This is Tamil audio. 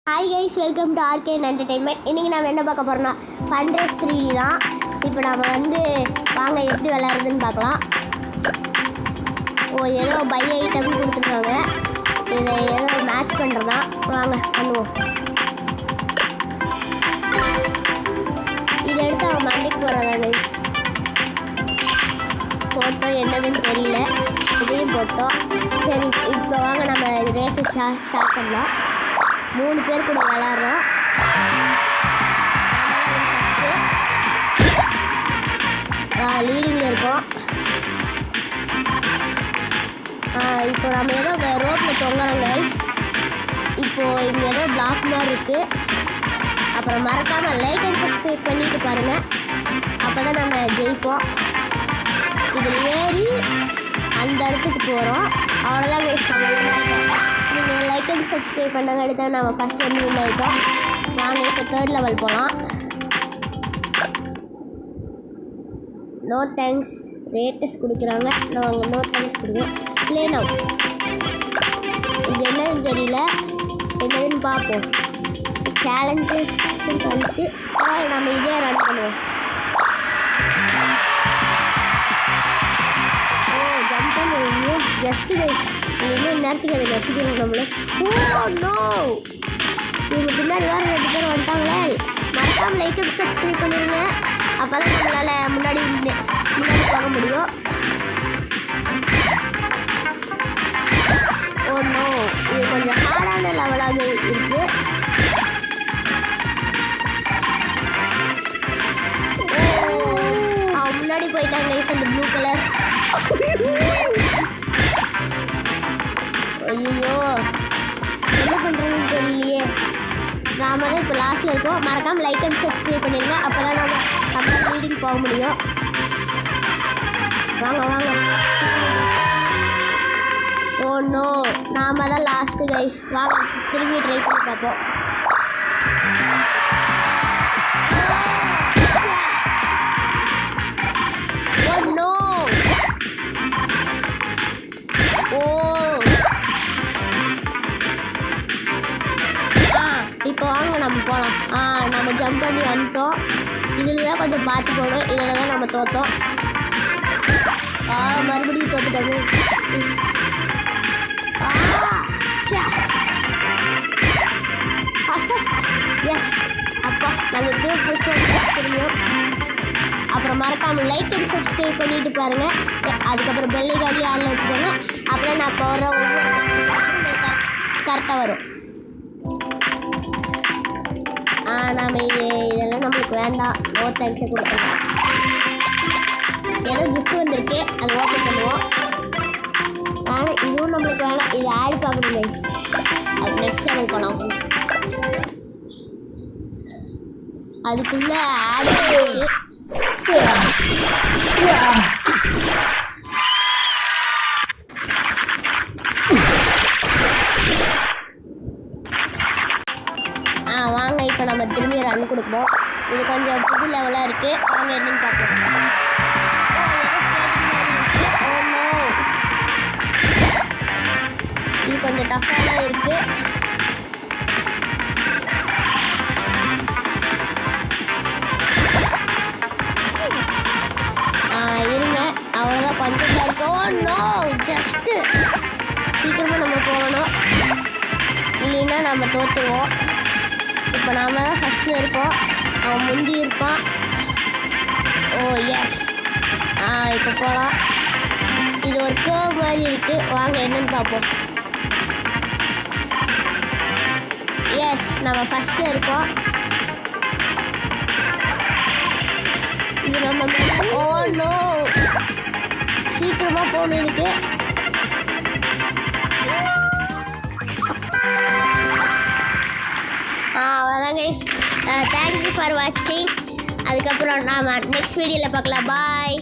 Hi guys, welcome to organ entertainment. இன்றைக்கி நம்ம என்ன பார்க்க போகிறோம்னா ஃபன் ரேஸ் 3D தான். இப்போ நம்ம வாங்க எப்படி விளையாடுறதுன்னு பார்க்கலாம். ஏதோ பை ஐட்டம் கொடுத்துருக்காங்க. இதை ஏதோ மேட்ச் பண்ணுறதா. வாங்க பண்ணுவோம். இதை எடுத்து அவன் மண்டைக்கு போகிறதா கைஸ். ஃபோட்டோ என்னதுன்னு தெரியல, இதையும் போட்டோம். சரி, இப்போ வாங்க நம்ம ரேஸை ஸ்டார்ட் பண்ணலாம். 3 பேர் கூட விளாட்றோம். லீடிங்கில் இருக்கோம். இப்போ நம்ம ஏதோ ரோட்டில் தொங்குறோம் கைஸ். இப்போது இங்கே ஏதோ பிளாக் மாதிரி இருக்குது. அப்புறம் மறக்காமல் லைக் அண்ட் சப்ஸ்கிரைப் பண்ணிட்டு பாருங்கள். அப்போ தான் நம்ம ஜெயிப்போம். இதில் ஏறி அந்த இடத்துக்கு போகிறோம். அவ்வளோதான் கைஸ். நீங்கள் லைக் அண்ட் சப்ஸ்கிரைப் பண்ணாங்க எடுத்தால் நம்ம ஃபஸ்ட் வின் ஆகிட்டோம். வாங்க இப்போ 3rd லெவல் போகலாம். நோ தேங்க்ஸ் ரேட்டஸ் கொடுக்குறாங்க. நாங்கள் நோ தேங்க்ஸ் கொடுக்குறோம். Play now. இது என்னதுன்னு தெரியல, என்னதுன்னு பார்ப்போம். சேலஞ்சஸ் வந்துச்சு. நம்ம இதே ரன் பண்ணுவோம். ஜம்ப் பண்ணுவோம். ஜஸ்ட் இன்னும் நேரத்துக்கு அதை ரசிக்கணும் நம்மளே. நோ, இவங்க பின்னாடி வேறு 2 பேர் வந்துட்டாங்களே. மறக்காமல் லைக் அண்ட் சப்ஸ்கிரைப் பண்ணிடுங்க. அப்போ தான் நம்மளால் முன்னாடி போக முடியும். நோ, இது கொஞ்சம் ஹார்டான லெவலாக இருக்குது. அவன் முன்னாடி போயிட்டாங்க கைஸ். அந்த ப்ளூ கலர். ஐயோ, என்ன பண்ணுறதுன்னு தெரியலையே. நாம தான் இப்போ லாஸ்ட்டில் இருக்கோம். மறக்காமல் லைக் அண்ட் சப்ஸ்கிரைப் பண்ணிடுங்க. அப்போ தான் நம்ம ரீடிங் போக முடியும். வாங்க வாங்க. நோ, நாம தான் லாஸ்ட்டு கைஸ். வாங்க திரும்பி ட்ரை பண்ணி பார்ப்போம். நோ, இப்போ வாங்க நம்ம போகலாம். நம்ம ஜம்ப் பண்ணி வந்துட்டோம். இதில் தான் கொஞ்சம் பார்த்து போகணும். இதில் தான் நம்ம தோற்றோம். மறுபடியும் தோற்றுட்டோம். எஸ், அப்பா நாங்கள் ஃபஸ்ட் திரும்பியும். அப்புறம் மறக்காமல் லைக் அண்ட் சப்ஸ்கிரைப் பண்ணிட்டு பாருங்கள். அதுக்கப்புறம் பெல் ஐக்கானையும் ஆன்ல வச்சுக்கோங்க. அப்புறம் நான் போகிற ஒவ்வொரு கரெக்டாக வரும். நாம் இதெல்லாம் நம்மளுக்கு வேண்டாம். நோ தேங்க்ஸை கொடுத்துருக்கோம். ஏதோ கிஃப்ட் வந்திருக்கு, அதை ஓப்பன் பண்ணுவோம். ஆனால் இதுவும் நம்மளுக்கு வேண்டாம். இது ஆட் பார்க்கணும் கைஸ். அது நெக்ஸ்ட் லெவல் போகலாம். அதுக்குள்ளே ஆட் ஆகிடுச்சு. வாங்க இப்போ நம்ம திரும்பி ரன் கொடுப்போம். இது கொஞ்சம் புது லெவலாக இருக்குது. வாங்க என்னன்னு பார்ப்போம். இது கொஞ்சம் டஃப்பாக இருக்குது. இருங்க, அவ்வளோதான் கொஞ்சம் தான் இருக்குது. ஜஸ்ட்டு சீக்கிரமாக நம்ம போகணும், இல்லைன்னா நம்ம தோற்றுவோம். இப்போ நாம் தான் ஃபஸ்ட்டில் இருக்கோம். அவன் முந்தி இருப்பான். எஸ், இப்போ போகலாம். இது ஒரு கேர்வ் மாதிரி இருக்குது. வாங்க என்னன்னு பார்ப்போம். எஸ், நம்ம ஃபஸ்ட்டில் இருக்கோம். இது நம்ம நோ, சீக்கிரமாக போகணும். இதுக்கு அவ்வளோதான் கைஸ். தேங்க்யூ ஃபார் வாட்சிங். அதுக்கப்புறம் நாம் நெக்ஸ்ட் வீடியோவில் பார்க்கலாம். பாய்.